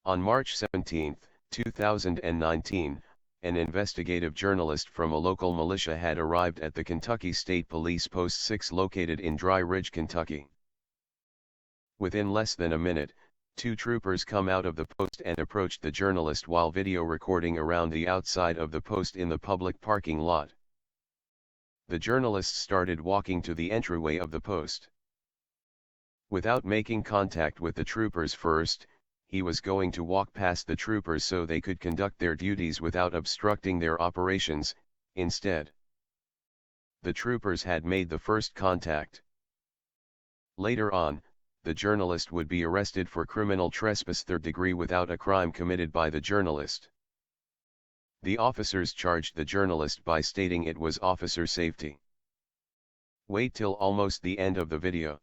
On March 17, 2019, an investigative journalist from a local militia had arrived at the Kentucky State Police Post 6 located in Dry Ridge, Kentucky. Within less than a minute, two troopers come out of the post and approached the journalist while video recording around the outside of the post in the public parking lot. The journalist started walking to the entryway of the post. Without making contact with the troopers first, he was going to walk past the troopers so they could conduct their duties without obstructing their operations. Instead, the troopers had made the first contact. Later on, the journalist would be arrested for criminal trespass third degree without a crime committed by the journalist. The officers charged the journalist by stating it was officer safety. Wait till almost the end of the video.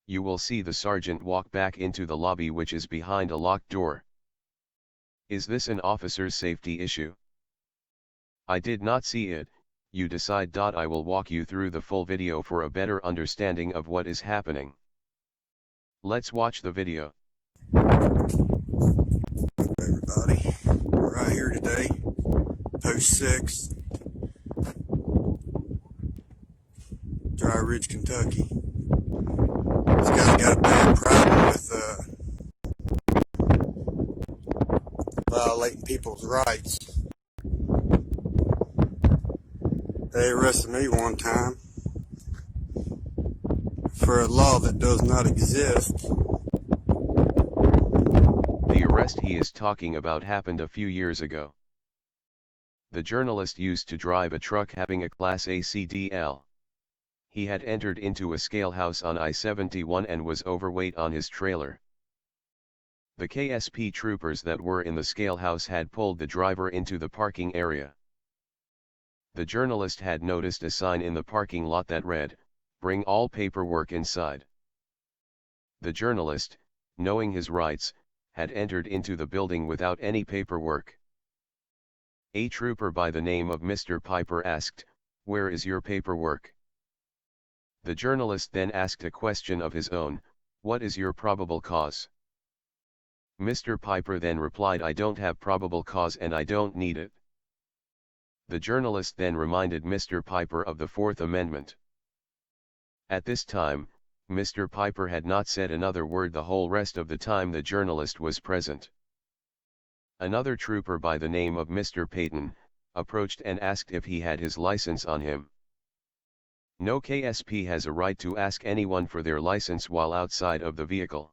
You will see the sergeant walk back into the lobby, which is behind a locked door. Is this an officer's safety issue? I did not see it. You decide. I will walk you through the full video for a better understanding of what is happening. Let's watch the video. Everybody, we're right here today, Post 6, Dry Ridge, Kentucky. This guy's got a bad problem with violating people's rights. They arrested me one time for a law that does not exist. The arrest he is talking about happened a few years ago. The journalist used to drive a truck having a Class A CDL. He had entered into a scale house on I-71 and was overweight on his trailer. The KSP troopers that were in the scale house had pulled the driver into the parking area. The journalist had noticed a sign in the parking lot that read, "Bring all paperwork inside." The journalist, knowing his rights, had entered into the building without any paperwork. A trooper by the name of Mr. Piper asked, "Where is your paperwork?" The journalist then asked a question of his own, "What is your probable cause?" Mr. Piper then replied, "I don't have probable cause and I don't need it." The journalist then reminded Mr. Piper of the Fourth Amendment. At this time, Mr. Piper had not said another word the whole rest of the time the journalist was present. Another trooper by the name of Mr. Payton approached and asked if he had his license on him. No KSP has a right to ask anyone for their license while outside of the vehicle.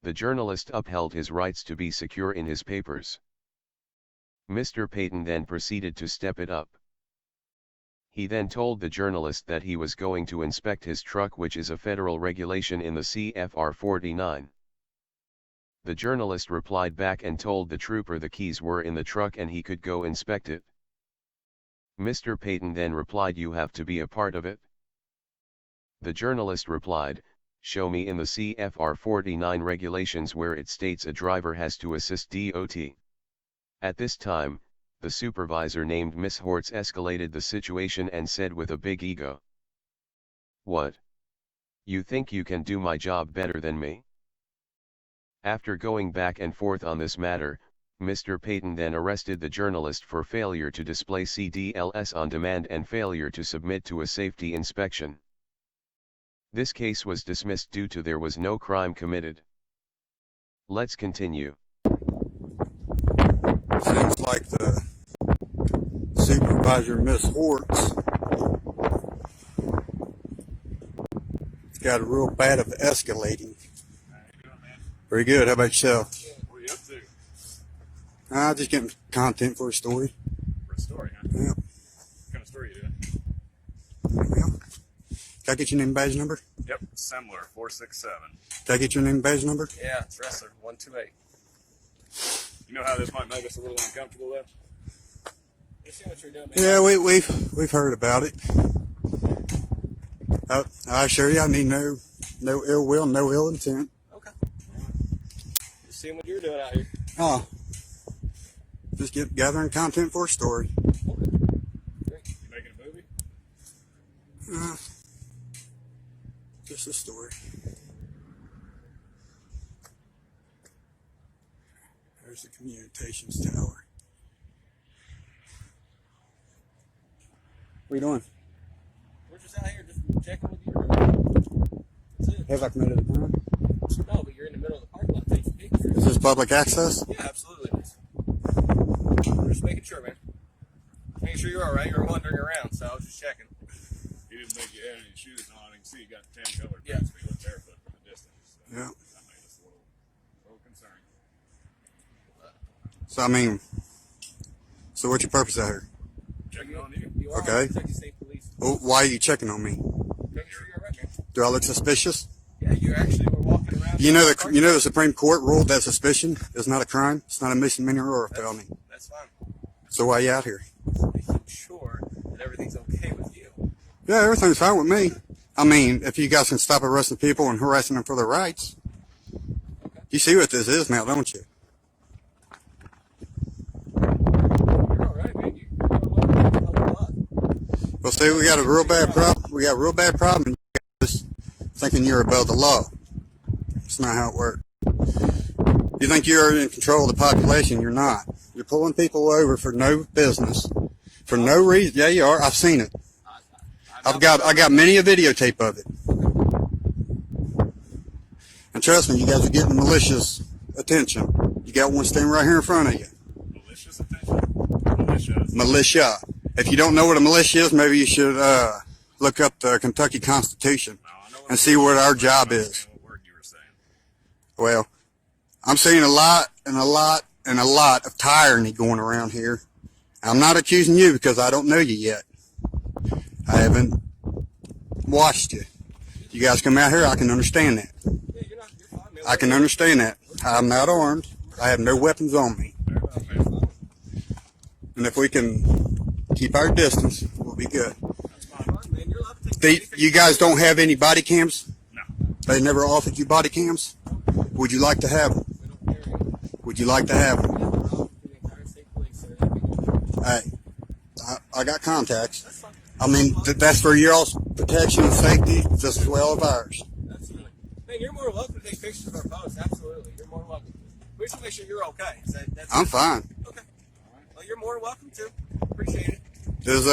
The journalist upheld his rights to be secure in his papers. Mr. Payton then proceeded to step it up. He then told the journalist that he was going to inspect his truck, which is a federal regulation in the CFR 49. The journalist replied back and told the trooper the keys were in the truck and he could go inspect it. Mr. Payton then replied, "You have to be a part of it." The journalist replied, "Show me in the CFR 49 regulations where it states a driver has to assist DOT. At this time, the supervisor named Miss Hortz escalated the situation and said with a big ego, "What? You think you can do my job better than me?" After going back and forth on this matter, Mr. Payton then arrested the journalist for failure to display CDLs on demand and failure to submit to a safety inspection. This case was dismissed due to there was no crime committed. Let's continue. Seems like the supervisor, Miss Hortz, got a real bad of escalating. Very good. How about yourself? What are you up to? Just getting content for a story. For a story, huh? Yeah. What kind of story you doing? Well, can I get your name and badge number? Yep, similar, 467. Can I get your name and badge number? Yeah, it's Wrestler, 128. You know how this might make us a little uncomfortable, though? You see what you're doing, man? Yeah, we've heard about it. I assure you, I need no ill will, no ill intent. Okay. Just seeing what you're doing out here. Oh, just gathering content for a story. Okay. Great. You making a movie? Just a story. There's the communications tower. What are you doing? We're just out here just checking with you. That's it. Have I committed a crime? No, but you're in the middle of the parking lot taking pictures. Is this public access? Yeah, absolutely it is. We're just making sure, man. Making sure you're all right. You're wandering around, so I was just checking. He didn't make you have any shoes on. You can see he got tan colored Yeah. boots, but he looked barefoot from a distance. So Yeah. that made us a little concerned. So, I mean, so what's your purpose out here? Checking on you. You are Okay. Kentucky State Police. Well, why are you checking on me? Making sure you're all right, man. Do I look suspicious? Yeah, you actually were walking around. You know the Supreme Court ruled that suspicion is not a crime. It's not a misdemeanor or a felony. That's fine. So why are you out here? Making sure that everything's okay with you. Yeah, everything's fine with me. I mean, if you guys can stop arresting people and harassing them for their rights. Okay. You see what this is now, don't you? You're all right, man. You're welcome. A lot. Well, see, we got a real bad problem. We got a real bad problem. And you guys thinking you're above the law. That's not how it works. You think you're in control of the population. You're not. You're pulling people over for no business. For no reason. Yeah, you are. I've seen it. I got many a videotape of it. And trust me, you guys are getting malicious attention. You got one standing right here in front of you. Malicious attention. Malicious. Militia. If you don't know what a militia is, maybe you should look up the Kentucky Constitution No, I know what and see what our job I is. understand what word you were saying. Well, I'm seeing a lot of tyranny going around here. I'm not accusing you because I don't know you yet. I haven't watched you. You guys come out here, I can understand that. Yeah, you're fine, man. I can understand that. I'm not armed. I have no weapons on me. Very well, man. And if we can keep our distance, we'll be good. That's fine, man. You're allowed to take You guys don't have any body cams? No. They never offered you body cams? Would you like to have them? We don't carry it. Would you like to have them? Yeah, we're all through the entire state police, so that'd be good. Hey, I got contacts. That's fine. I mean, that's for your all's protection and safety just as well as ours. Absolutely. Man, you're more welcome to take pictures of our posts. Absolutely. You're more welcome. We just make sure you're okay. That's I'm fine. okay. Well, you're more welcome to. Appreciate it. Does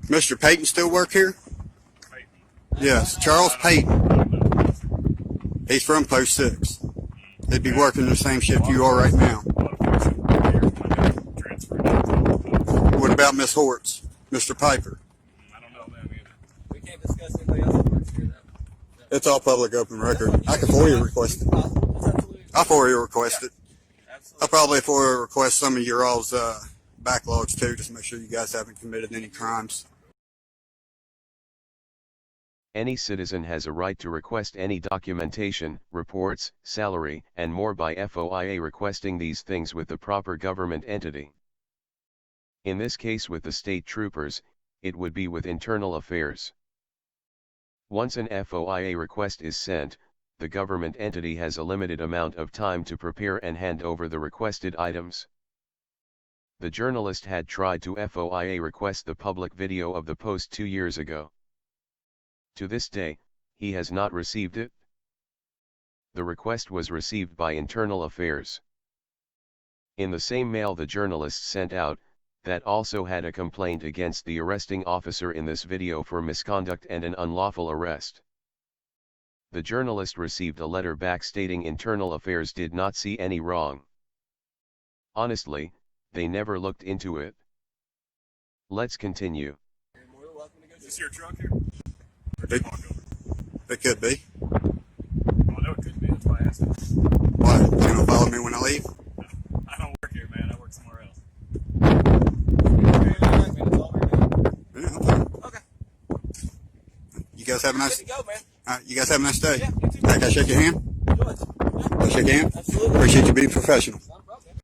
Mr. Payton still work here? Peyton. Yes, Charles Payton. He's from Post 6. He'd be working the same shift you are right now. A lot of folks over here might transfer to What about Miss Hortz? Mr. Piper? I don't know them either. We can't discuss anybody else that works here, though. It's all public open record. I can FOIA request it. That's absolutely. I'll FOIA request it. I'll Absolutely. probably FOIA request some of your all's backlogs too, just to make sure you guys haven't committed any crimes. Any citizen has a right to request any documentation, reports, salary, and more by FOIA requesting these things with the proper government entity. In this case with the state troopers, it would be with Internal Affairs. Once an FOIA request is sent, the government entity has a limited amount of time to prepare and hand over the requested items. The journalist had tried to FOIA request the public video of the post 2 years ago. To this day, he has not received it. The request was received by Internal Affairs. In the same mail the journalist sent out, that also had a complaint against the arresting officer in this video for misconduct and an unlawful arrest. The journalist received a letter back stating Internal Affairs did not see any wrong. Honestly, they never looked into it. Let's continue. You're more than welcome to go Is do this it. your truck here? Or did you walk over? It could be. Well, I know it could be. That's why I asked it. What? You gonna follow me when I leave? I don't work here, man. I work somewhere else. Very nice, man. It's all very nice. Yeah, I'm fine. Okay. You guys have a Good nice. to go, man. You guys have a nice day. Yeah, you too. Hey, can I shake your hand? Enjoy it. Yeah, Can I shake your hand? absolutely. Appreciate you being professional. Not a problem, man.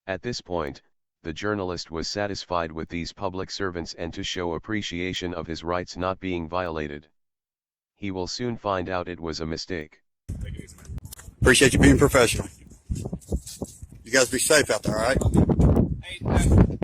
At this point, the journalist was satisfied with these public servants and to show appreciation of his rights not being violated. He will soon find out it was a mistake. Take it easy, man. Appreciate you being professional. You guys be safe out there, all right? Hey, windshield.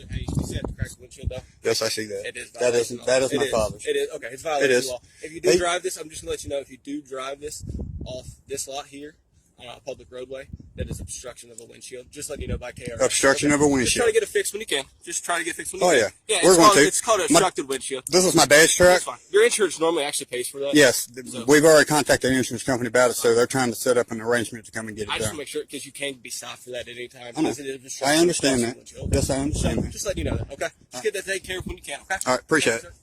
Hey, you see that cracked windshield though? Yes, I see that. It is. That is my father's. It is. Okay, it's violation It is. law. If you do Hey. drive this, I'm just gonna let you know. If you do drive this, off this lot here on a public roadway that is obstruction of a windshield. Just letting you know by KRS. Obstruction of a windshield. Just try to get it fixed when you can. Just try to get it fixed when you Oh, can. yeah. Yeah, We're going to. it's called an obstructed windshield. This is my dad's truck. That's fine. Your insurance normally actually pays for that. Yes. So, We've already contacted the insurance company about it, so they're trying to set up an arrangement to come and get it I just want done. to make sure, because you can be stopped for that at any time. I know. Because it is obstruction I of understand the that. windshield. Yes, I understand So, that. just letting you know that, okay? Just get that taken care of when you can, okay? All right, appreciate it. Sir.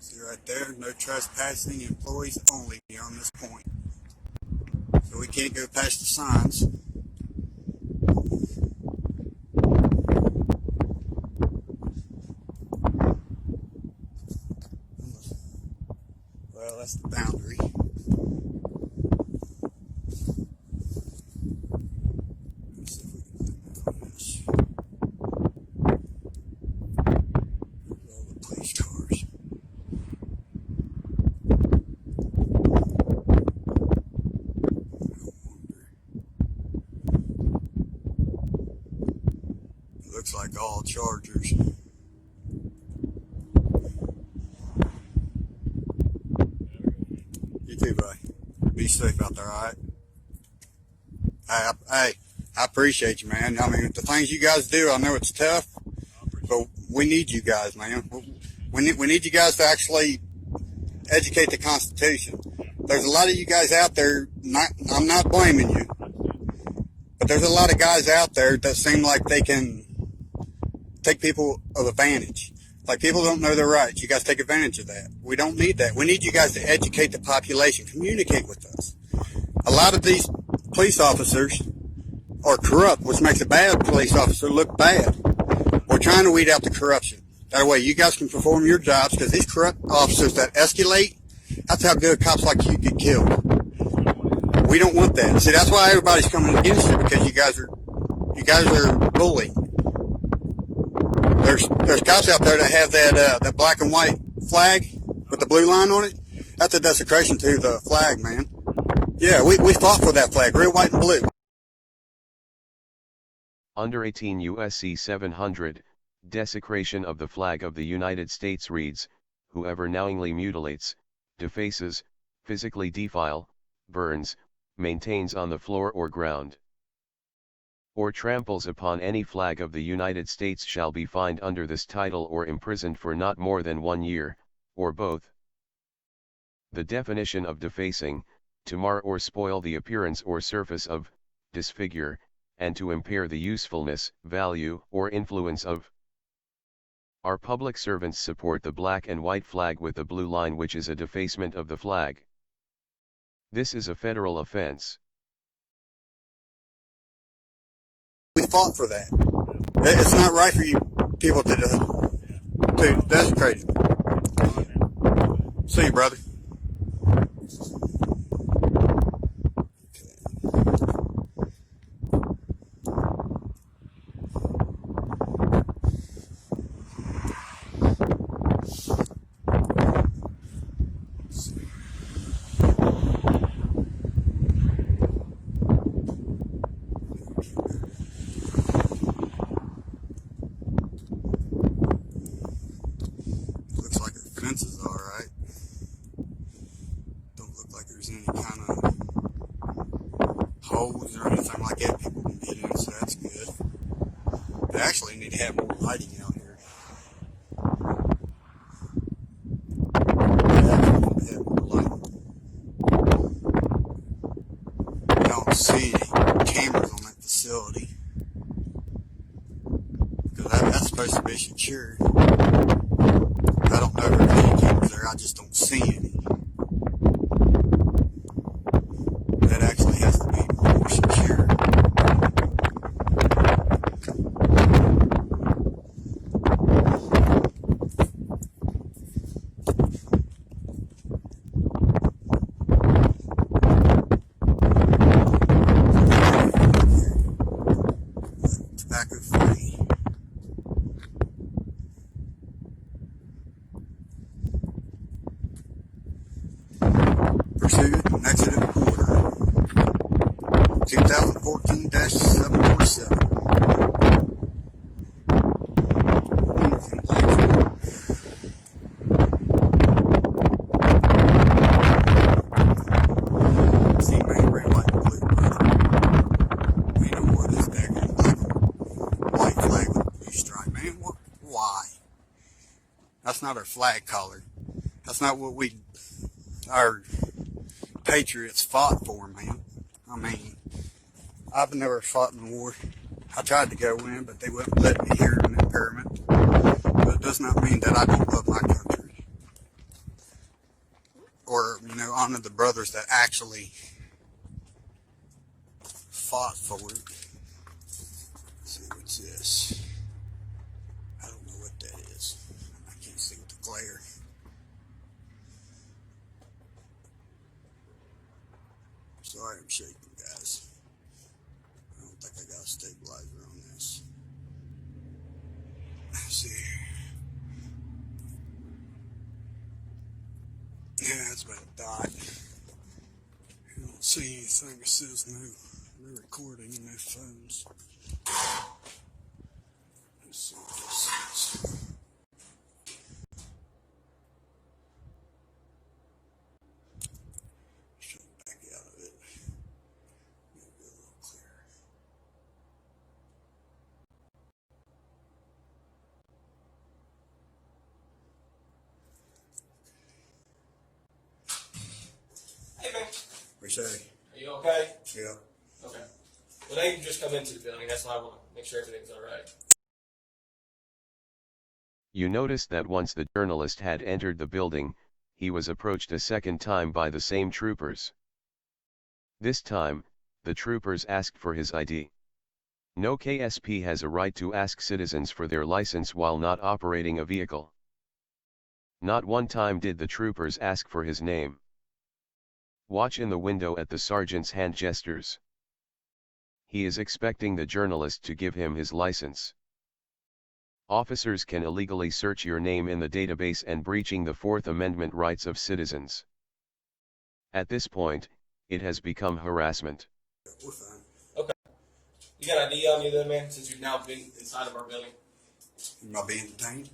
See right there, no trespassing, employees only on this point. So we can't go past the signs. Well, that's the boundary. Let's see if we can zoom in on this. There's all the police cars. It looks like all Chargers. You too, buddy. Be safe out there, alright? Hey, I appreciate you, man. I mean, the things you guys do, I know it's tough, but we need you guys, man. We need you guys to actually educate the Constitution. There's a lot of you guys out there, I'm not blaming you, but there's a lot of guys out there that seem like they can take people of advantage. Like, people don't know their rights. You guys take advantage of that. We don't need that. We need you guys to educate the population. Communicate with us. A lot of these police officers are corrupt, which makes a bad police officer look bad. We're trying to weed out the corruption. That way you guys can perform your jobs, because these corrupt officers that escalate, that's how good cops like you get killed. We don't want that. See, that's why everybody's coming against it, because you guys are bullying. There's cops out there that have that black and white flag with the blue line on it. That's a desecration to the flag, man. Yeah, we fought for that flag, red, white, and blue. Under 18 U.S.C. 700, desecration of the flag of the United States reads, whoever knowingly mutilates, defaces, physically defile, burns, maintains on the floor or ground, or tramples upon any flag of the United States shall be fined under this title or imprisoned for not more than 1 year, or both. The definition of defacing: to mar or spoil the appearance or surface of, disfigure, and to impair the usefulness, value, or influence of. Our public servants support the black and white flag with the blue line, which is a defacement of the flag. This is a federal offense. We fought for that. It's not right for you people to desecrate it. See you, brother. Looks like the fence is alright. Don't look like there's any kind of holes or anything like that people can get in, so that's good. They actually need to have more lighting out here. They actually need to have more lighting. I don't see any cameras on that facility, because that's supposed to be secure. I don't know if there's any cameras there, I just don't see any. That actually has to be more secure. Tobacco free. Pursuit and exit order. 2 not our flag color. That's not what our patriots fought for, man. I mean, I've never fought in the war. I tried to go in, but they wouldn't let me here in the impairment. But it does not mean that I don't love my country. Or, honor the brothers that actually fought for it. Let's see, what's this? I don't know what that is. I can't see with the glare. Sorry I'm shaking, guys. I don't think I got a stabilizer on this. Let's see. Yeah, that's about a dot. I don't see anything that says no recording in their phones. Let's see what this is. Try to back out of it. Maybe a little clearer. Hey, man. We say, Are you okay? yeah. Okay. Well, now you can just come into the building. That's why I want to make sure everything's all right. You noticed that once the journalist had entered the building, he was approached a second time by the same troopers. This time, the troopers asked for his ID. No KSP has a right to ask citizens for their license while not operating a vehicle. Not one time did the troopers ask for his name. Watch in the window at the sergeant's hand gestures. He is expecting the journalist to give him his license. Officers can illegally search your name in the database and breaching the Fourth Amendment rights of citizens. At this point, it has become harassment. We're fine. Okay. You got ID on you then, man, since you've now been inside of our building? Am I being detained?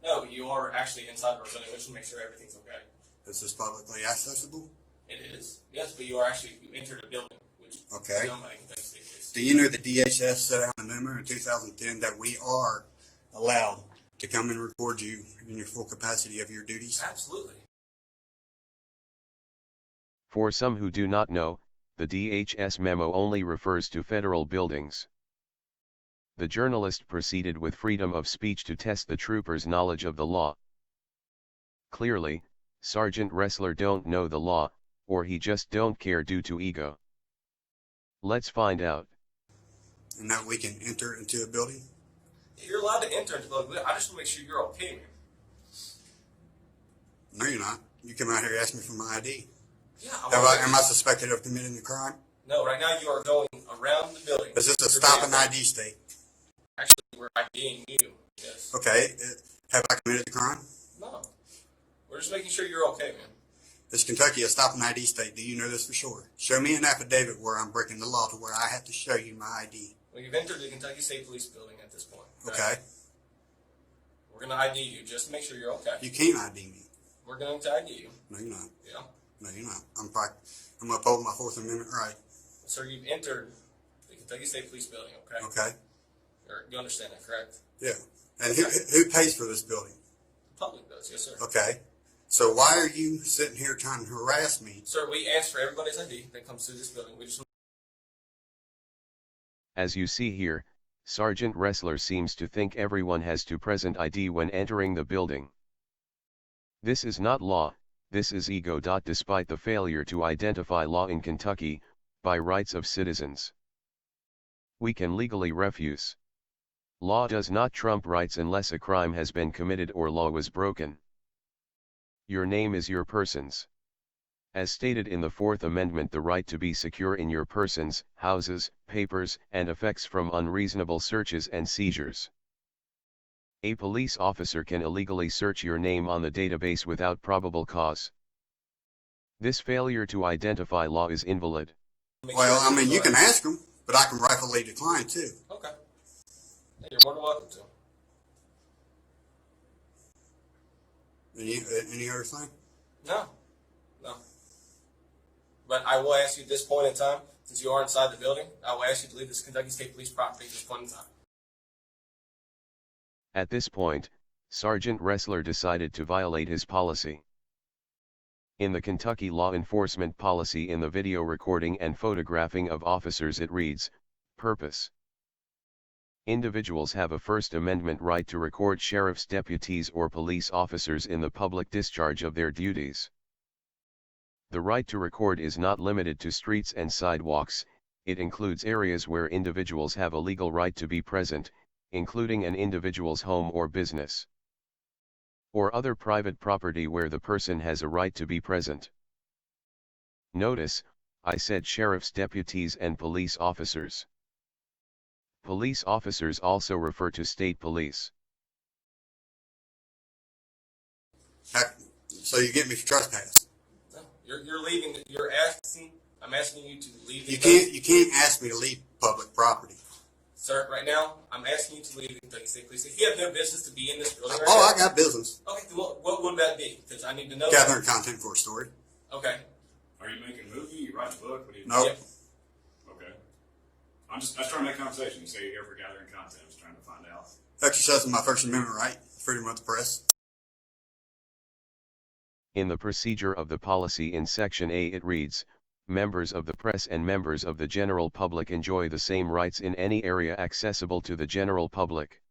No, but you are actually inside of our building. We just make sure everything's okay. Is this publicly accessible? It is. Yes, but you entered a building, which Okay. nobody can say this. Do you know the DHS set out an amendment in 2010 that we are allowed to come and record you in your full capacity of your duties? Absolutely. For some who do not know, the DHS memo only refers to federal buildings. The journalist proceeded with freedom of speech to test the troopers' knowledge of the law. Clearly, Sergeant Wrestler don't know the law, or he just don't care due to ego. Let's find out. And that we can enter into a building? You're allowed to enter into the building. I just want to make sure you're okay, man. No, you're not. You come out here asking me for my ID. Yeah. Am I suspected of committing a crime? No, right now you are going around the building. Is this a stop and ID state? Actually, we're IDing you. Yes. Okay. Have I committed a crime? No. We're just making sure you're okay, man. Is Kentucky a stop and ID state? Do you know this for sure? Show me an affidavit where I'm breaking the law to where I have to show you my ID. Well, you've entered the Kentucky State Police building at this point. Okay. We're going to ID you just to make sure you're okay. You can't ID me. We're going to ID you. No, you're not. Yeah. No, you're not. I'm upholding my Fourth Amendment right. Sir, you've entered the Kentucky State Police building, okay? Okay. You understand that, correct? Yeah. And who pays for this building? The public does, yes, sir. Okay. So why are you sitting here trying to harass me? Sir, we ask for everybody's ID that comes through this building. We just... As you see here, Sergeant Wrestler seems to think everyone has to present ID when entering the building. This is not law, this is ego. Despite the failure to identify law in Kentucky, by rights of citizens, we can legally refuse. Law does not trump rights unless a crime has been committed or law was broken. Your name is your person's. As stated in the Fourth Amendment, the right to be secure in your persons, houses, papers, and effects from unreasonable searches and seizures. A police officer can illegally search your name on the database without probable cause. This failure to identify law is invalid. Well, I mean, you can ask them, but I can rightfully decline too. Okay. Yeah, you're more than welcome to. Any other thing? No. No. But I will ask you at this point in time, since you are inside the building, I will ask you to leave this Kentucky State Police property at this point in time. At this point, Sergeant Ressler decided to violate his policy. In the Kentucky law enforcement policy in the video recording and photographing of officers it reads, Purpose. Individuals have a First Amendment right to record sheriff's deputies or police officers in the public discharge of their duties. The right to record is not limited to streets and sidewalks, it includes areas where individuals have a legal right to be present, including an individual's home or business, or other private property where the person has a right to be present. Notice, I said sheriff's deputies and police officers. Police officers also refer to state police. So you get me for trespass. No, you're leaving. I'm asking you to leave. You can't ask me to leave public property. Sir, right now, I'm asking you to leave the Kentucky State Police. If you have no business to be in this building right Oh, now. I got business. Okay, then what would that be? Because I need to know. Gathering content for a story. Okay. Are you making a movie? You write a book? What do you Nope. Yep. Okay. I was trying to make conversation. You say you're here for gathering content. I was trying to find out. Exercising my First Amendment right, freedom of the press. In the procedure of the policy in Section A it reads, Members of the press and members of the general public enjoy the same rights in any area accessible to the general public.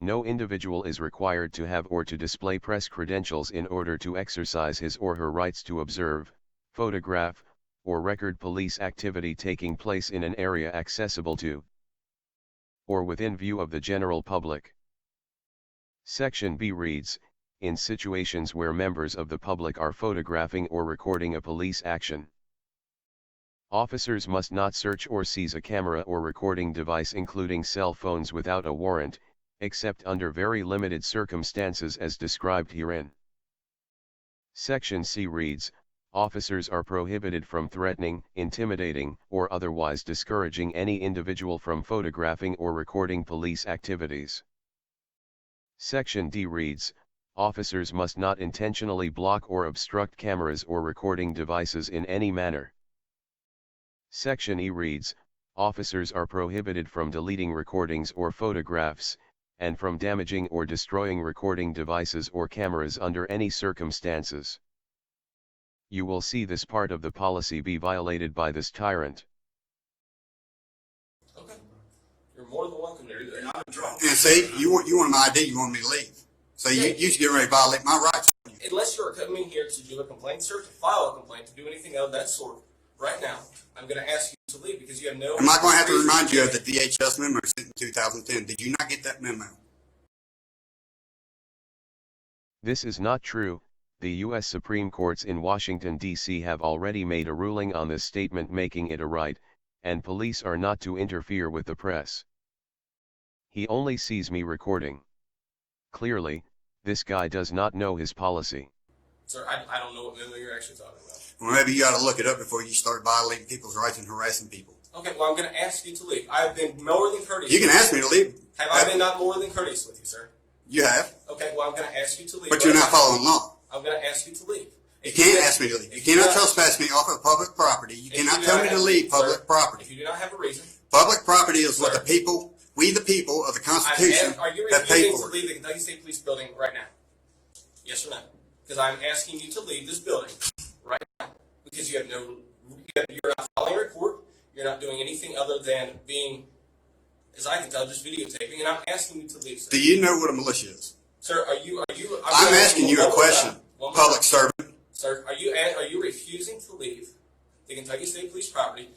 No individual is required to have or to display press credentials in order to exercise his or her rights to observe, photograph, or record police activity taking place in an area accessible to or within view of the general public. Section B reads, in situations where members of the public are photographing or recording a police action, officers must not search or seize a camera or recording device including cell phones without a warrant, except under very limited circumstances as described herein. Section C reads, officers are prohibited from threatening, intimidating, or otherwise discouraging any individual from photographing or recording police activities. Section D reads, officers must not intentionally block or obstruct cameras or recording devices in any manner. Section E reads, officers are prohibited from deleting recordings or photographs, and from damaging or destroying recording devices or cameras under any circumstances. You will see this part of the policy be violated by this tyrant. Okay. You're more than welcome to do that. And see, you want my ID, you want me to leave. So you should get ready to violate my rights. Unless you're coming here to do a complaint, sir, to file a complaint, to do anything of that sort, right now, I'm going to ask you to leave because you have no... Am I going to have to remind you of the DHS memo sent in 2010? Did you not get that memo? This is not true. The U.S. Supreme Courts in Washington, D.C. have already made a ruling on this statement making it a right, and police are not to interfere with the press. He only sees me recording. Clearly, this guy does not know his policy. Sir, I don't know what memo you're actually talking about. Well, maybe you got to look it up before you start violating people's rights and harassing people. Okay, well, I'm going to ask you to leave. I've been more than courteous. You can ask me to leave. Have I been not more than courteous with you, sir? You have. Okay, well, I'm going to ask you to leave. But you're not following law. I'm going to ask you to leave. You can't ask me to leave. You cannot trespass me off of public property. You cannot tell me to leave public property. If you do not have a reason. Public property is what the people, we the people of the Constitution, Are you have paid refusing for to leave the Kentucky State Police building right now? Yes or no? Because I'm asking you to leave this building right now. Because you have you're not following a report. You're not doing anything other than being, as I can tell, just videotaping. And I'm asking you to leave, sir. Do you know what a militia is? Sir, I'm asking you a question, public servant. Sir, are you refusing to leave the Kentucky State Police property?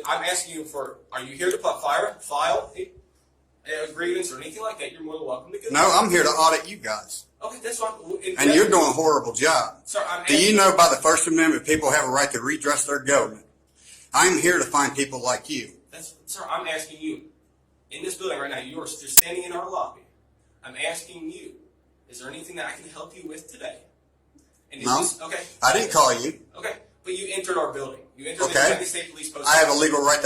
I'm asking you are you here to file a grievance or anything like that? You're more than welcome to go. No, I'm here to audit you guys. Okay, that's fine. And you're doing a horrible job. Sir, Do you know by the First Amendment people have a right to redress their government? I'm here to find people like you. Sir, I'm asking you, in this building right now, you're standing in our lobby. I'm asking you, is there anything that I can help you with today? And No. Okay. I didn't call you. Okay, but you entered our building. You entered the Okay. Kentucky State Police post. I have a legal right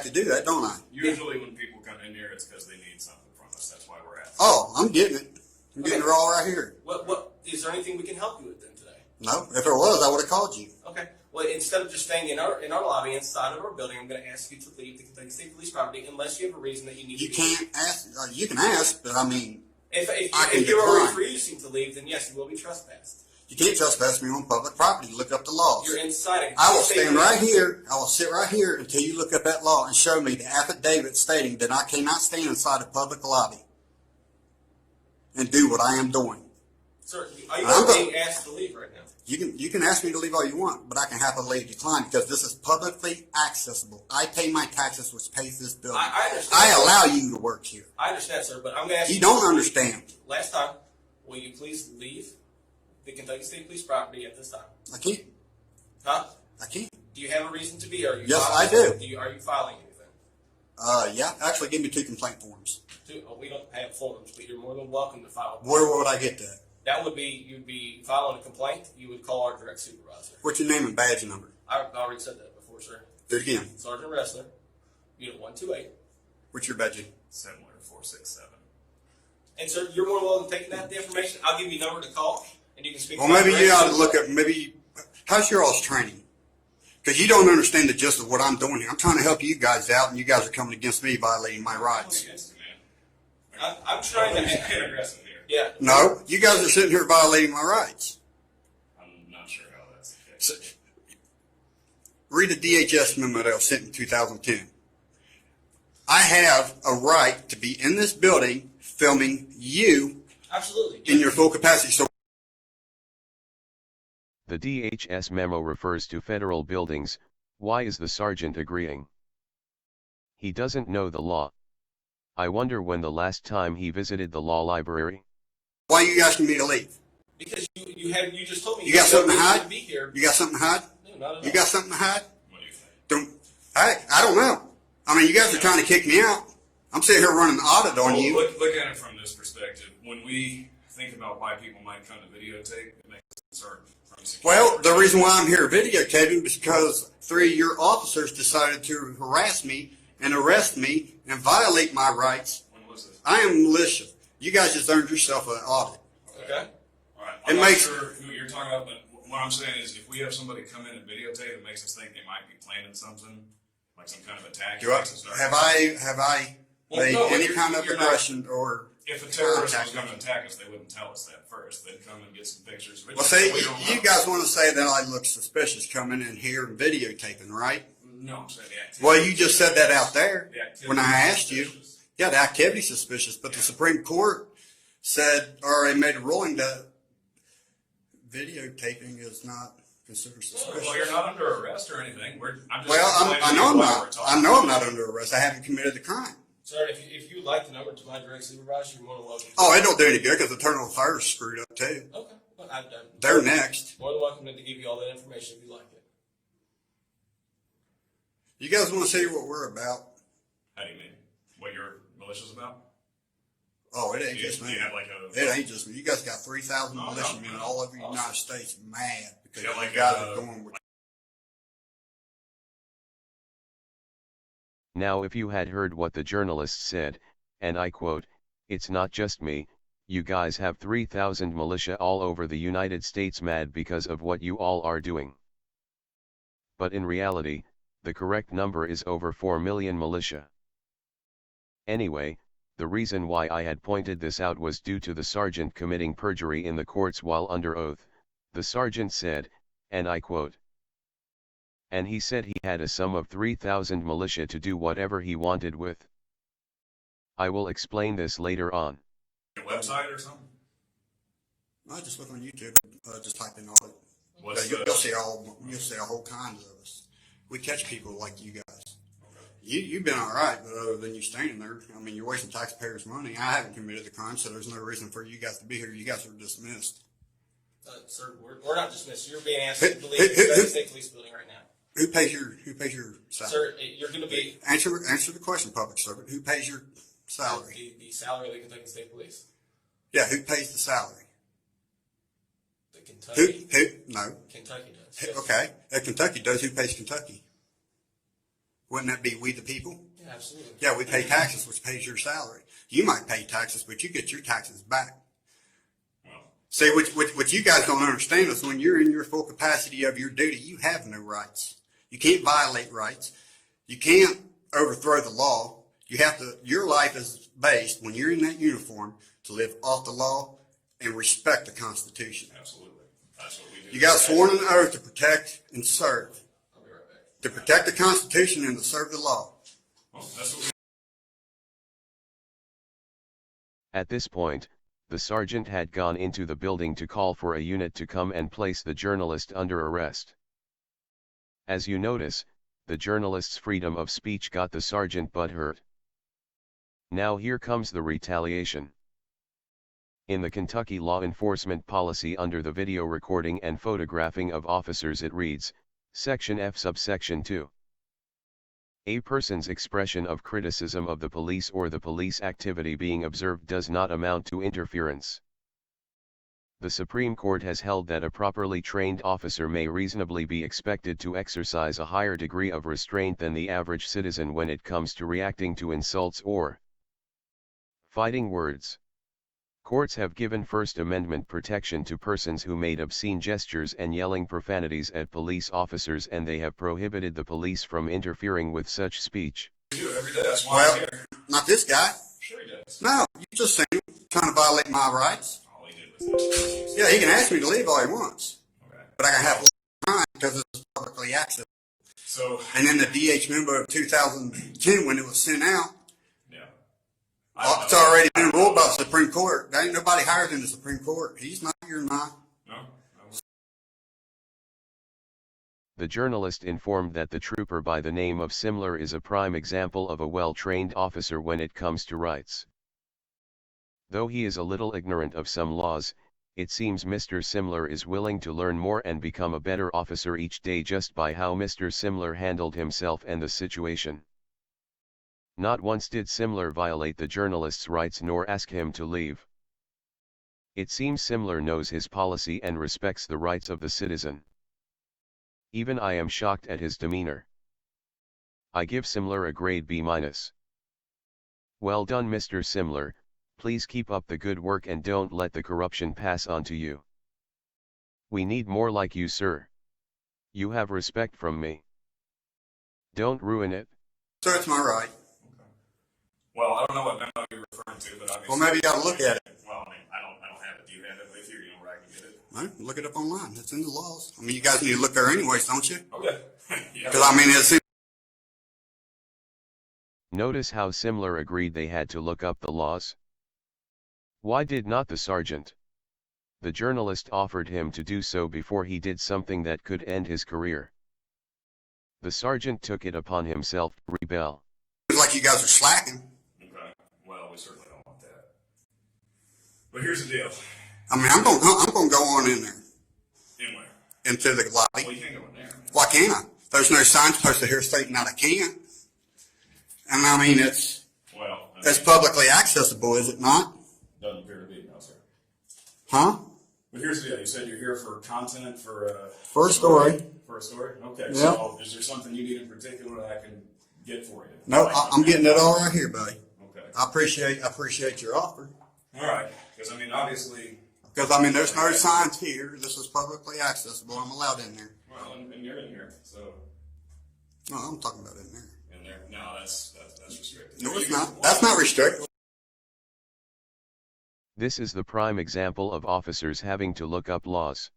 to do that, don't I? Usually when people come in here, it's because they need something from us. That's why we're asking. Oh, I'm getting it. I'm getting it all right here. What is there anything we can help you with then today? No, if there was, I would have called you. Okay. Well, instead of just staying in our lobby inside of our building, I'm going to ask you to leave the Kentucky State Police property unless you have a reason that you need You to. can't ask. You can ask, but I mean, If you're already refusing to leave, then yes, you will be trespassed. You can't trespass me on public property. Look up the laws. You're inside. I will stand right here. I will sit right here until you look up that law and show me the affidavit stating that I cannot stand inside a public lobby and do what I am doing. Sir, are you being asked to leave right now? You can ask me to leave all you want, but I can happily decline because this is publicly accessible. I pay my taxes, which pays this building. I understand. I allow you to work here. I understand, sir, but I'm going to ask you. You don't understand. Last time, will you please leave the Kentucky State Police property at this time? I can't. Huh? I can't. Do you have a reason to be? Or are you Yes, filing? I do. Are you filing anything? Yeah. Actually, give me 2 complaint forms. We don't have forms, but you're more than welcome to file. Where would I get that? That would be, you'd be filing a complaint. You would call our direct supervisor. What's your name and badge number? I already said that before, sir. Do it again. Sergeant Wrestler, Unit 128. What's your badge? 71467. And sir, you're more than welcome to take the information. I'll give you a number to call, and you can speak. Well, to maybe our you direct ought to look at how's your all's training? Because you don't understand the gist of what I'm doing here. I'm trying to help you guys out, and you guys are coming against me, violating my rights. I'm trying to get aggressive here. Yeah. No, you guys are sitting here violating my rights. I'm not sure how that's the case. So, read the DHS memo that was sent in 2010. I have a right to be in this building filming you Absolutely. in your full capacity. So The DHS memo refers to federal buildings. Why is the sergeant agreeing? He doesn't know the law. I wonder when the last time he visited the law library. why are you asking me to leave? Because you just told me You got something to hide? to be here. You got something to hide? No, not at all. You got something to hide? What do you think? I don't know. I mean, you guys are trying to kick me out. I'm sitting here running an audit on you. Look at it from this perspective. When we think about why people might come to videotape, it makes us concerned. Well, the reason why I'm here videotaping is because 3 of your officers decided to harass me and arrest me and violate my rights. When was this? I am militia. You guys just earned yourself an audit. Okay. All right. It I'm not makes- sure who you're talking about, but what I'm saying is if we have somebody come in and videotape, it makes us think they might be planning something, like some kind of attack. Have I made no, any you're- kind of you're not- aggression or If a terrorist was contact? going to attack us, they wouldn't tell us that first. They'd come and get some pictures. Well, see, We don't know. you guys want to say that I look suspicious coming in here and videotaping, right? No, I'm saying the activity. Well, you just said that out there The activity when I is asked you. suspicious. Yeah, the activity's suspicious, but the Supreme Court said, or they made a ruling that videotaping is not considered suspicious. Well, you're not under arrest or anything. I'm just Well, explaining I know I'm why not. we're talking I know I'm about not under arrest. I haven't committed the crime. Sir, if you'd like the number to my direct supervisor, you're more than welcome. Oh, it don't do any good because the Internal Affairs screwed up too. Okay. Well, I'm done. They're next. More than welcome to give you all that information if you like it. You guys want to see what we're about? How do you mean? What your militia's about? Oh, it ain't Do you, just do me. you have like a... It ain't just me. You guys got 3,000 No, militiamen no. all over the Awesome. United States mad because Yeah, you like guys a- are going with. Now if you had heard what the journalist said, and I quote, "It's not just me, you guys have 3,000 militia all over the United States mad because of what you all are doing." But in reality, the correct number is over 4 million militia. Anyway, the reason why I had pointed this out was due to the sergeant committing perjury in the courts while under oath. The sergeant said, and I quote, "And he said he had a sum of 3,000 militia to do whatever he wanted with." I will explain this later on. Your website or something? I just look on YouTube. Just type in audit. What's You'll the... see a whole kinds of us. We catch people like you guys. You've been all right, but other than you standing there, I mean, you're wasting taxpayers' money. I haven't committed the crime, so there's no reason for you guys to be here. You guys are dismissed. Sir, we're not dismissed. You're being asked to leave the Kentucky State Police building right now. Who pays your salary? Sir, you're going to be Answer the question, public servant. Who pays your salary? the salary of the Kentucky State Police. Yeah, who pays the salary? The Kentucky. No. Kentucky does. Yes. Okay. If Kentucky does, who pays Kentucky? Wouldn't that be we the people? Yeah, absolutely. Yeah, we pay taxes, which pays your salary. You might pay taxes, but you get your taxes back. Well, See, what you guys don't understand is when you're in your full capacity of your duty, you have no rights. You can't violate rights. You can't overthrow the law. You have to, your life is based, when you're in that uniform, to live off the law and respect the Constitution. Absolutely. That's what we do. You got sworn an oath to protect and serve. I'll be right back. To protect the Constitution and to serve the law. Well, that's what we At this point, the sergeant had gone into the building to call for a unit to come and place the journalist under arrest. As you notice, the journalist's freedom of speech got the sergeant butthurt. Now here comes the retaliation. In the Kentucky law enforcement policy under the video recording and photographing of officers it reads, Section F subsection 2. A person's expression of criticism of the police or the police activity being observed does not amount to interference. The Supreme Court has held that a properly trained officer may reasonably be expected to exercise a higher degree of restraint than the average citizen when it comes to reacting to insults or fighting words. Courts have given First Amendment protection to persons who made obscene gestures and yelling profanities at police officers, and they have prohibited the police from interfering with such speech. do every day. That's why I'm Well, here. not this guy. Sure he does. No, you just seen him trying to violate my rights. All he did was this. Yeah, he can ask me to leave all he wants, Okay. but I can have time because it's publicly accessible. So, And then the DH member of 2010, when it was sent out, yeah. I don't it's know. already been ruled by the Supreme Court. There ain't nobody higher than the Supreme Court. He's not, you're not. No? The journalist informed that the trooper by the name of Simler is a prime example of a well-trained officer when it comes to rights. Though he is a little ignorant of some laws, it seems Mr. Simler is willing to learn more and become a better officer each day just by how Mr. Simler handled himself and the situation. Not once did Simler violate the journalist's rights nor ask him to leave. It seems Simler knows his policy and respects the rights of the citizen. Even I am shocked at his demeanor. I give Simler a grade B-. Well done, Mr. Simler, please keep up the good work and don't let the corruption pass on to you. We need more like you, sir. You have respect from me. Don't ruin it. So it's my right. Well, I don't know what memo you're referring to, but obviously. Well, maybe you ought to look at it. Well, I mean, I don't have it. Do you have it with you? You know where I can get it? Right? Look it up online. It's in the laws. I mean, you guys need to look there anyways, don't you? Okay. Yeah. Because, I mean, it's in. Notice how Simler agreed they had to look up the laws. Why did not the sergeant? The journalist offered him to do so before he did something that could end his career. The sergeant took it upon himself to rebel. It's like you guys are slacking. Okay. Well, we certainly don't want that. But here's the deal. I mean, I'm going to go on in there. Anyway. Into the lobby. Well, you can't go in there. Man. Why can't I? There's no sign posted here stating that I can't. And I mean, it's publicly accessible, is it not? Doesn't appear to be, no, sir. Huh? But here's the deal. You said you're here for content for For a story. For a story? Okay. Yeah. So is there something you need in particular that I can get for you? No, I'm getting it all right here, buddy. Okay. I appreciate your offer. All right. Because, I mean, obviously, Because, I mean, there's no signs here. This is publicly accessible. I'm allowed in there. well, and you're in here, so No, I'm talking about in there. in there. No, that's restricted. No, it's not. That's not restricted. This is the prime example of officers having to look up laws.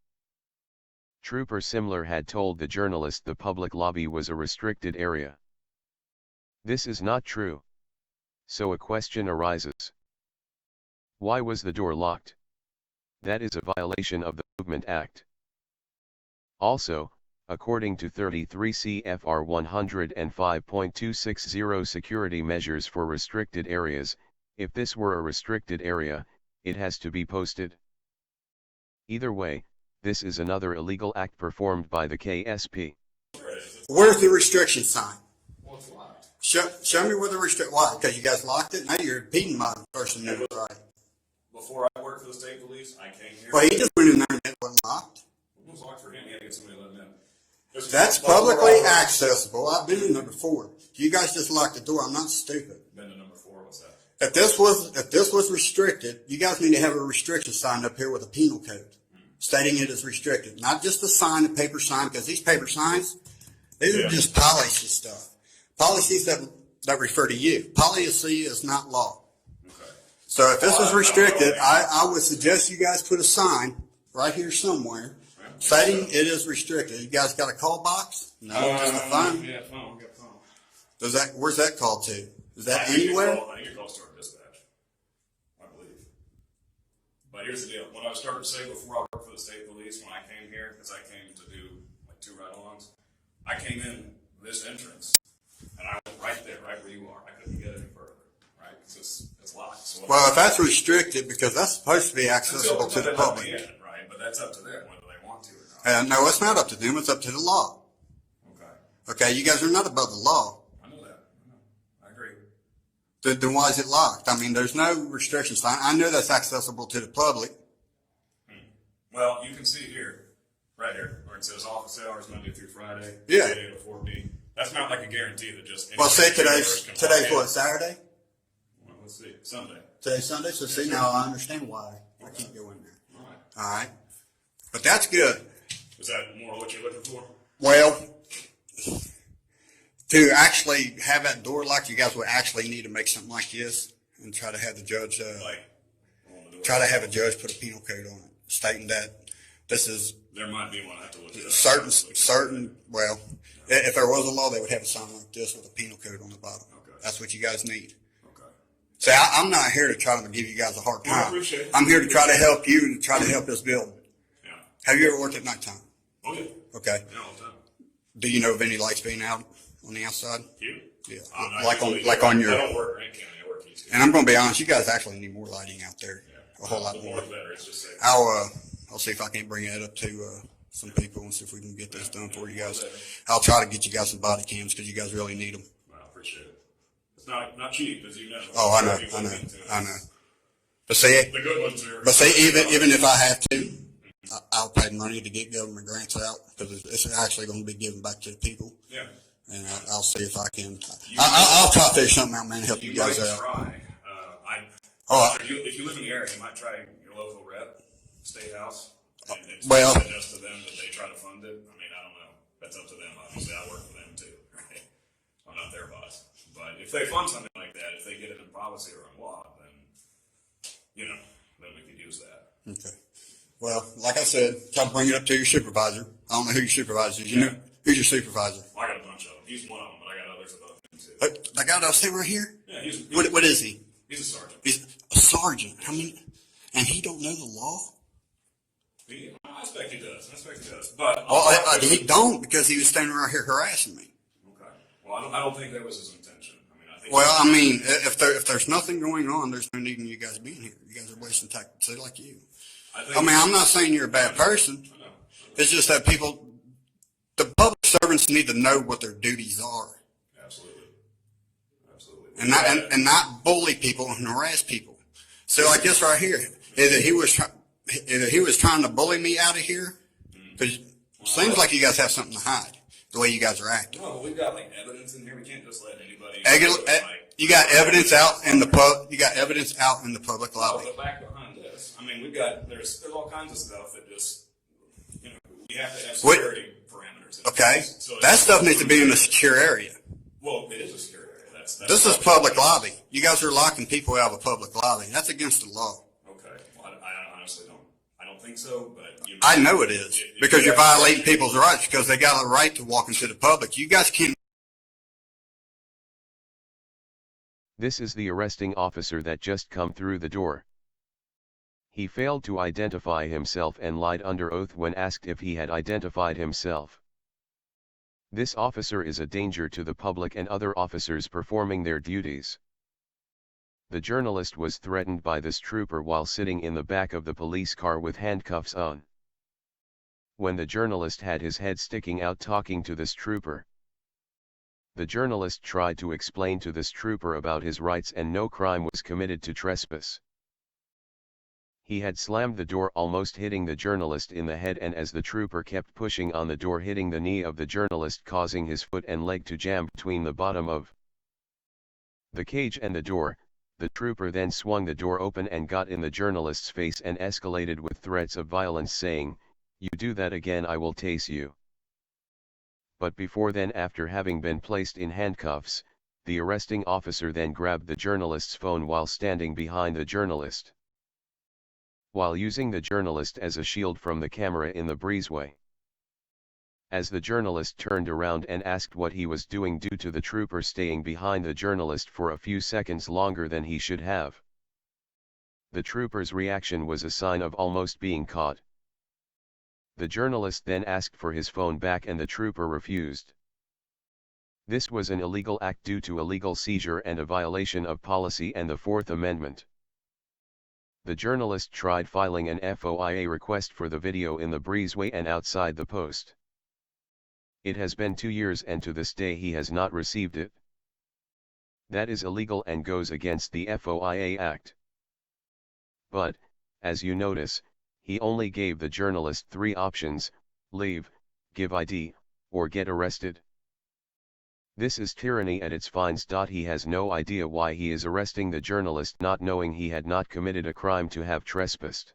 Trooper Simler had told the journalist the public lobby was a restricted area. This is not true. So a question arises. Why was the door locked? That is a violation of the Movement Act. Also, according to 33 CFR 105.260 security measures for restricted areas, if this were a restricted area, it has to be posted. Either way, this is another illegal act performed by the KSP. Where's the restriction sign? Well, it's locked. Show me where the Why? Because you guys locked it? Now you're impeding my First Amendment right. Before I worked for the state police, I came here. Well, he just went in there and it wasn't locked. It was locked for him. He had to get somebody to let him in. That's publicly accessible. I've been in there before. You guys just locked the door. I'm not stupid. Been to number 4. What's that? If this was restricted, you guys need to have a restriction sign up here with a penal code stating it is restricted. Not just a sign, a paper sign, because these paper signs, these are just policy stuff. Policies that refer to you. Policy is not law. Okay. So if this is restricted, I would suggest you guys put a sign right here somewhere stating it is restricted. You guys got a call box? No, just a phone? Yeah, phone. We got phone. Where's that called to? Is that I think anywhere? I think it calls to our dispatch, I believe. But here's the deal. When I was starting to say before, I worked for the state police when I came here, because I came to do like 2 ride-alongs. I came in this entrance, and I went right there, right where you are. I couldn't get any further, right? Because it's locked. So Well, if that's restricted, because that's supposed to be accessible to the public. Right, but that's up to them whether they want to or not. No, it's not up to them. It's up to the law. Okay, Okay, you guys are not above the law. I know that. I agree. Then why is it locked? I mean, there's no restrictions. I know that's accessible to the public. Well, you can see here, right here, where it says office hours Monday through Friday. Yeah. 8 to 4 p. That's not like a guarantee that just. Well, say today's today's what, Saturday? Well, let's see, Sunday. Today's Sunday, so see, now I understand why I can't go in there. All right. All right. But that's good. Is that more what you're looking for? Well, to actually have that door locked, you guys would actually need to make something like this and try to have the judge, Like, on the door? try to have a judge put a penal code on it, stating that this is There might be one. I have to look it up. certain, well, if there was a law, they would have a sign like this with a penal code on the bottom. Okay. That's what you guys need. Okay. See, I'm not here to try to give you guys a hard Well, I time. appreciate it. I'm here to try to help you and try to help this building. Yeah. Have you ever worked at nighttime? Oh, yeah. Okay. Yeah, all the time. Do you know of any lights being out on the outside? You? Yeah. I Like usually on do. your. I don't work Grant County. I work East. And I'm going to be honest, you guys actually need more lighting out there. Yeah. A whole lot The more. the better. It's just safe. I'll see if I can't bring that up to some people and see if we can get this done for you guys. I'll try to get you guys some body cams because you guys really need them. Well, I appreciate it. It's not cheap, as you know. Oh, I know. But see, The good ones are. even if I have to, I'll pay money to get government grants out because it's actually going to be given back to the people. Yeah. And I'll see if I can. I'll try to figure something out, man, to help you guys might out. try. If you live in the area, you might try your local rep, state house. And it's just to them that they try to fund it. I mean, I don't know. That's up to them. Obviously, I work for them too, right? I'm not their boss. But if they fund something like that, if they get it in policy or in law, then then we could use that. Okay. Well, like I said, try to bring it up to your supervisor. I don't know who your supervisor is. You know who's your supervisor? Well, I got a bunch of them. He's one of them, but I got others above him too. That guy that's sitting right here. Yeah, What is he? He's a sergeant. He's a sergeant. I mean, and he don't know the law. I expect he does. But He don't because he was standing right here harassing me. okay. Well, I don't think that was his intention. I mean, I think. Well, I mean, if there's nothing going on, there's no need in you guys being here. You guys are wasting time. Say like you. I mean, I'm not saying you're a bad person. I know. It's just that the public servants need to know what their duties are, Absolutely. and not bully people and harass people. So like this right here, either he was trying to bully me out of here, because it seems like you guys have something to hide the way you guys are acting. No, we've got like evidence in here. We can't just let anybody. You got evidence out in the pub. You got evidence out in the public lobby. But back behind this, I mean, there's all kinds of stuff that just we have to have security parameters. Okay, So that stuff needs to be in a secure area. Well, it is a secure area. This is public lobby. You guys are locking people out of a public lobby. That's against the law. Okay. Well, I honestly don't. I don't think so. But I know it is because you're violating people's rights because they got a right to walk into the public. You guys can't. This is the arresting officer that just come through the door. He failed to identify himself and lied under oath when asked if he had identified himself. This officer is a danger to the public and other officers performing their duties. The journalist was threatened by this trooper while sitting in the back of the police car with handcuffs on. When the journalist had his head sticking out talking to this trooper, the journalist tried to explain to this trooper about his rights and no crime was committed to trespass. He had slammed the door, almost hitting the journalist in the head, and as the trooper kept pushing on the door, hitting the knee of the journalist, causing his foot and leg to jam between the bottom of the cage and the door. The trooper then swung the door open and got in the journalist's face and escalated with threats of violence, saying, "You do that again, I will tase you." But before then, after having been placed in handcuffs, The arresting officer then grabbed the journalist's phone while standing behind the journalist, while using the journalist as a shield from the camera in the breezeway. As the journalist turned around and asked what he was doing due to the trooper staying behind the journalist for a few seconds longer than he should have, the trooper's reaction was a sign of almost being caught. The journalist then asked for his phone back and the trooper refused. This was an illegal act due to illegal seizure and a violation of policy and the Fourth Amendment. The journalist tried filing an FOIA request for the video in the breezeway and outside the post. It has been 2 years and to this day he has not received it. That is illegal and goes against the FOIA Act. But, as you notice, he only gave the journalist 3 options: leave, give ID, or get arrested. This is tyranny at its finest. He has no idea why he is arresting the journalist, not knowing he had not committed a crime to have trespassed.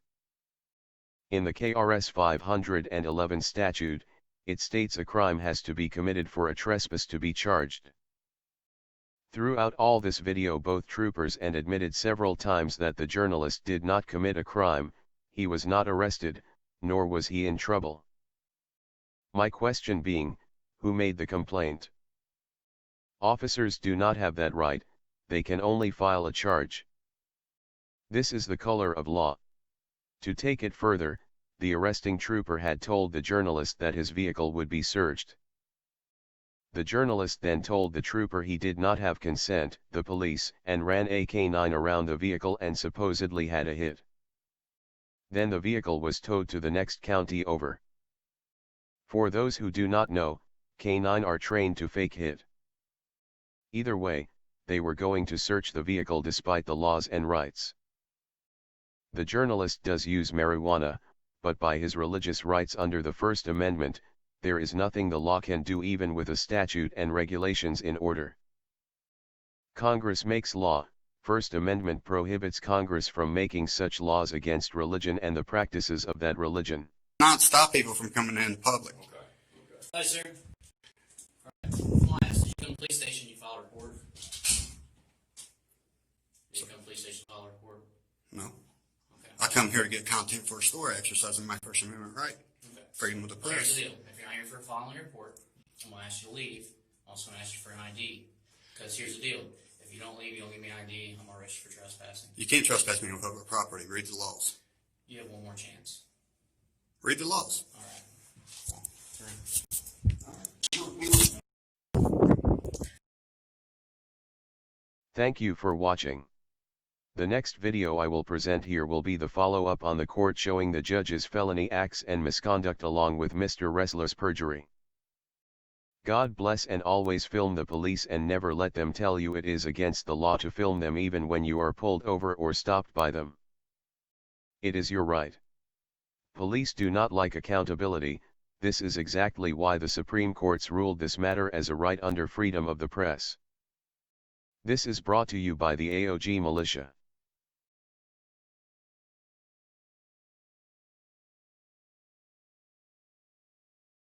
In the KRS 511 statute, it states a crime has to be committed for a trespass to be charged. Throughout all this video, both troopers and admitted several times that the journalist did not commit a crime, he was not arrested, nor was he in trouble. My question being, who made the complaint? Officers do not have that right, they can only file a charge. This is the color of law. To take it further, the arresting trooper had told the journalist that his vehicle would be searched. The journalist then told the trooper he did not have consent, the police, and ran a K9 around the vehicle and supposedly had a hit. Then the vehicle was towed to the next county over. For those who do not know, K9 are trained to fake hit. Either way, they were going to search the vehicle despite the laws and rights. The journalist does use marijuana, but by his religious rights under the First Amendment, there is nothing the law can do even with a statute and regulations in order. Congress makes law, First Amendment prohibits Congress from making such laws against religion and the practices of that religion. Not stop people from coming in public. Okay. Hi, sir. Last, did you come to the police station, you filed a report? Did you come to the police station, file a report? No. Okay. I come here to get content for a story, exercising my First Amendment right. Okay. Freedom of the Well, here's press. the deal. If you're not here for filing a report, I'm going to ask you to leave. I'm also going to ask you for an ID. Because here's the deal. If you don't leave, you don't give me an ID, I'm going to arrest you for trespassing. You can't trespass me on public property. Read the laws. You have one more chance. Read the laws. All right. Three. Thank you for watching. The next video I will present here will be the follow-up on the court showing the judge's felony acts and misconduct along with Mr. Wrestler's perjury. God bless, and always film the police and never let them tell you it is against the law to film them even when you are pulled over or stopped by them. It is your right. Police do not like accountability. This is exactly why the Supreme Court's ruled this matter as a right under freedom of the press. This is brought to you by the AOG Militia.